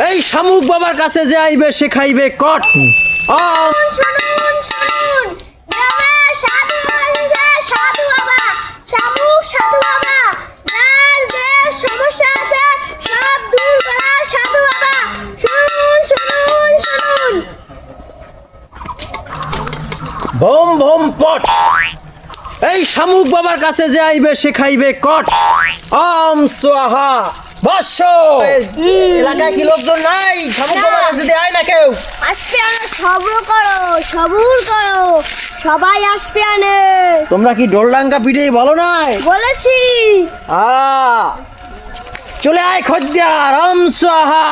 এই শামুক বাবার কাছে যে আইবে সে খাইবে কট। শুনুন শুনুন, গ্রামের সাধু এসেছে, সাধু বাবা, শামুক সাধু বাবা, যার বেশ সমস্যা আছে সব দূর করার সাধু বাবা। শুনুন শুনুন শুনুন। ভোম ভোম পট। এই শামুক বাবার কাছে যে আইবে সে খাইবে কট। ওম স্বাহা। বর্ষ এলাকায় কি লোকজন নাই? শামুক বাবার কাছে যদি আয় না কেউ আসবে আনে, সবর করো, সবুর করো, সবাই আসবে আনে। তোমরা কি ডোলডাঙ্গা পিঠেই বলো নাই? বলেছি। চলে আয় খদ্দার। ওম স্বাহা।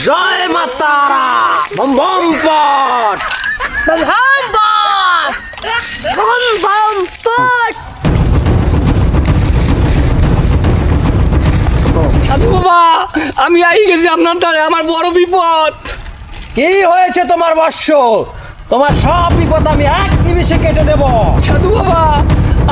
জয় মা তারা। বম বম পট। বম বম বম বম পট। সাধু বাবা, আমি আই গেছি আপনার দ্বারে, আমার বড় বিপদ। কি হয়েছে তোমার বর্ষ? তোমার সব বিপদ আমি এক নিমিষে কেটে দেব। সাধু বাবা,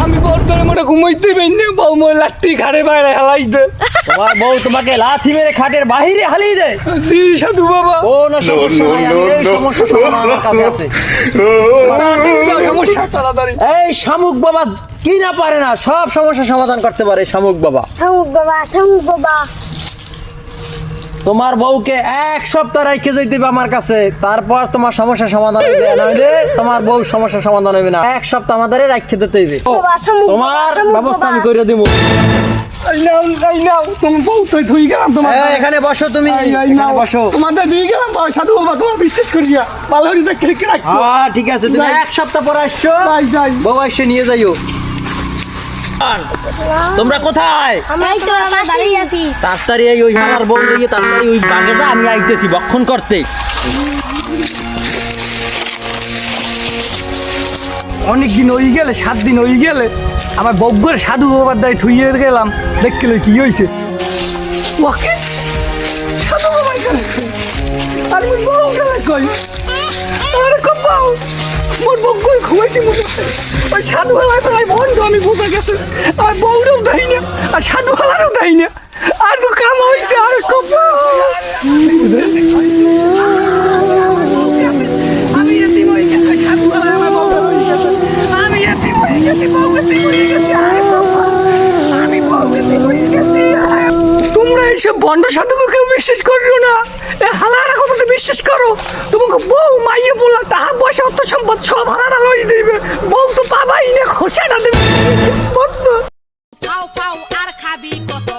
আমি বর্তমানে মোটে ঘুমাইতে পাইনি, বউ মই লাঠি ঘাড়ে বাইরে হালাই দে। তোমার বউ তোমাকে লাথি মেরে খাটের বাহিরে হালিয়ে দেয়? জি সাধু বাবা। কোনো সমস্যা নাই, আমি এই সমস্যা সমাধান আমার কাছে আছে। সমস্যা তাড়াতাড়ি। এই শামুক বাবা কি না পারে না, সব সমস্যা সমাধান করতে পারে শামুক বাবা। শামুক বাবা, শামুক বাবা। তোমার বউকে এক সপ্তাহ রেখে যেতে হবে আমার কাছে, তারপর তোমার সমস্যা সমাধান হবে। নইলে তোমার বউ সমস্যা সমাধান হবে না। এক সপ্তাহ আমাদের রেখে দিতে হবে। তোমার ব্যবস্থা আমি করে দিব। এই নাও, তোমার বউ তো ধুই গেলাম তোমার। এখানে বসো, তুমি এখানে বসো। তোমাদের দিয়ে গেলাম সাধু বাবা, তোমার বিশ্বাস করিয়া ভালো হরিতে খেলে রাখো। হ্যাঁ ঠিক আছে, তুমি এক সপ্তাহ পর আসছো, যাই। বউ এসে নিয়ে যাইও। তোমরা কোথায়? আমি তো বাড়ি আছি। তাড়াতাড়ি ওই আমার বউ নিয়ে তাড়াতাড়ি ওই বাগে যা, আমি আইতেছি বক্ষণ করতে। অনেকদিন হয়ে গেলে, 7 দিন হয়ে গেলে আমার বগ্গরে সাধু বাবার দায় থুইয়ে গেলাম, দেখলে কি হয়েছে। ওকে সাধু বাবা এখানে, আর আমি বউ গেলে কই, আরে কপাও মোর বগ্গরে খুঁয়েছি মনে ওই সাধু হালায় প্রায় বন্ধ, আমি বোঝা গেছে। আর বউরেও দেয় না, আর সাধু হালারও দেয় না, আর তো কাম হয়েছে। আর কপাও আমি এতিম হয়ে গেছে, সাধু হালায় আমার বউ হয়ে গেছে। আমি এতিম হয়ে গেছি, বউ এতিম হয়ে গেছে। আরে বাবা, আমি বউ এতিম হয়ে গেছি। তোমরা এইসব বন্ড সাধুকে কেউ বিশ্বাস করিও না। এ হালারা কথা তো বিশ্বাস করো। তোমাকে বউ মাইয়ে বললা তাহা পয়সা অর্থ সম্পদ সব হালারা লই দিবে, বউ তো পাবাই না, খোসাটা দেবে। খাও খাও আর খাবি কত।